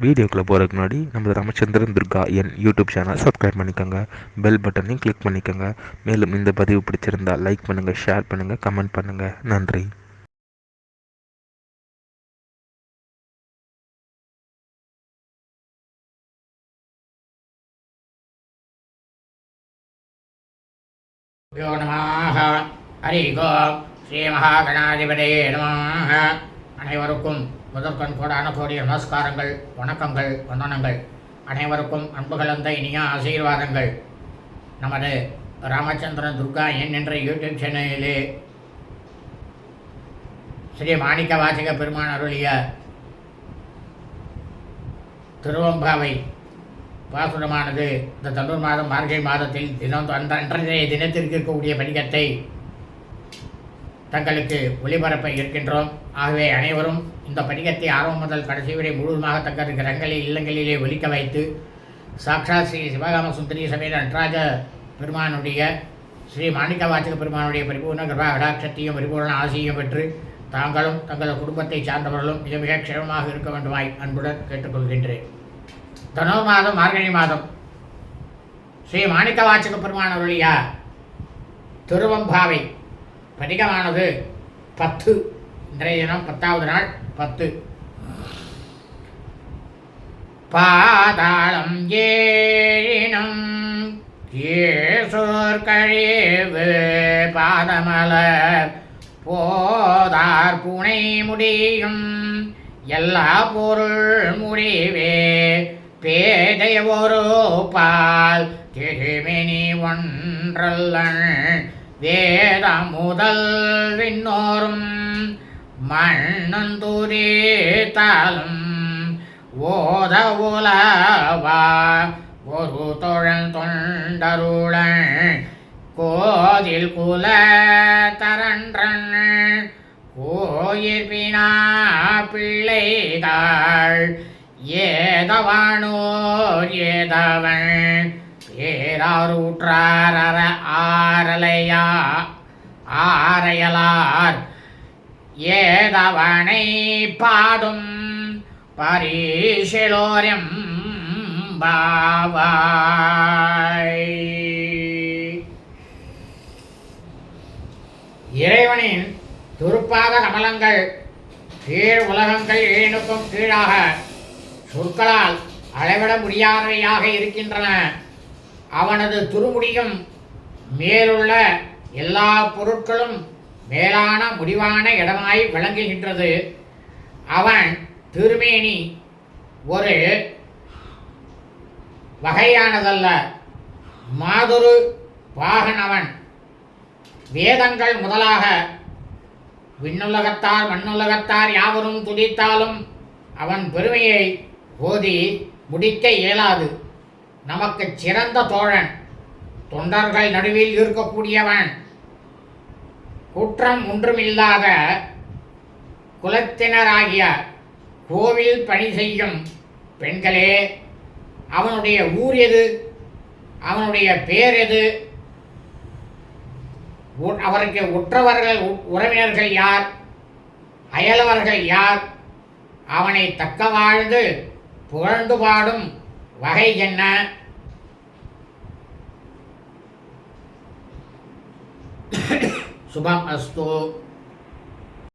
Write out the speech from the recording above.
வீடியோக்குள்ளே போகிறதுக்கு முன்னாடி நம்ம ராமச்சந்திரன் துர்கா என் யூடியூப் சேனல் சப்ஸ்கிரைப் பண்ணிக்கோங்க, பெல் பட்டனையும் கிளிக் பண்ணிக்கோங்க. மேலும் இந்த பதிவு பிடிச்சிருந்தால் லைக் பண்ணுங்கள், ஷேர் பண்ணுங்கள், கமெண்ட் பண்ணுங்கள். நன்றி. நமः ஹரி ஓம் ஸ்ரீ மகாகணாதிபதியே நமः. அனைவருக்கும் முதற்கண் கோடான கோடிய நமஸ்காரங்கள், வணக்கங்கள், வந்தனங்கள். அனைவருக்கும் அன்பு கலந்த இனிய ஆசீர்வாதங்கள். நமது ராமச்சந்திரன் துர்கா என் என்ற யூடியூப் சேனலிலே ஸ்ரீ மாணிக்க வாசக பெருமான் அருளிய திருவம்பாவை பாசுரமானது இந்த தமிழ் மாதம் மார்கழி மாதத்தில் அன்றைய தினத்திற்கு இருக்கக்கூடிய பதிகத்தை தங்களுக்கு ஒளிபரப்ப இருக்கின்றோம். ஆகவே அனைவரும் இந்த பதிகத்தை ஆரம்பம் முதல் கடைசி வரை முழுவதுமாக தங்கள் கிரகங்களில் இல்லங்களிலே ஒலிக்க வைத்து சாக்ஷாத் ஸ்ரீ சிவகாம சுந்தரி சமேத நடராஜ பெருமானுடைய ஸ்ரீ மாணிக்க வாசக பெருமானுடைய பரிபூர்ண கிருபா கடாட்சத்தையும் பரிபூர்ண ஆசையும் பெற்று தாங்களும் தங்களது குடும்பத்தை சார்ந்தவர்களும் மிக மிக க்ஷேமமாக இருக்க வேண்டுமாய் அன்புடன் கேட்டுக்கொள்கின்றேன். தனோர் மாதம் மார்கழி மாதம் ஸ்ரீ மாணிக்க வாசக பெருமான் அருளிய திருவம்பாவை பதிகமானது 10. இன்றைய தினம் 10வது நாள் 10. பாதாளம் ஏழினம் ஏசோர் கழிவு பாதமலர் போதார் புனை முடியும் எல்லா பொருள் முடிவே பேதைய ஒரு பால் திருமெனி ஒன்றல்லன் வேத முதல் விண்ணோரும் மண்ணந்துரேத்தாலும் ஓத உலவா ஒரு தொழன் தொண்டருளன் கோதில் குல தரன்றன் கோயிற்பினா பிள்ளைகள் ஏதவானோர் ஏதவன் பேராரூற்றார ஆரலையா ஆரையலார் ஏதவனை பாடும் பரிசிலோரம் பாவாய். இறைவனின் துருப்பாத கமலங்கள் கீழ் உலகங்கள் ஏழுக்கும் கீழாக சொற்களால் அளவிட முடியாதவையாக இருக்கின்றன. அவனது துருமுடியும் மேலுள்ள எல்லா பொருட்களும் மேலான முடிவான இடமாய் விளங்குகின்றது. அவன் திருமேனி ஒரு வகையானதல்ல, மாதுரு வாகனவன். வேதங்கள் முதலாக விண்ணுலகத்தார் மண்ணுலகத்தார் யாவரும் துதித்தாலும் அவன் பெருமையை ஓதி முடிக்க இயலாது. நமக்கு சிறந்த தோழன், தொண்டர்கள் நடுவில் இருக்கக்கூடியவன், குற்றம் ஒன்றுமில்லாத குலத்தினராகிய கோவில் பணி செய்யும் பெண்களே, அவனுடைய ஊர் எது, அவனுடைய பேர் எது, அவருக்கு உற்றவர்கள் உறவினர்கள் யார், அயலவர்கள் யார், அவனை தக்க வாழ்ந்து புகழ்ந்து பாடும் வகை என்ன? சுபம் அஸ்து.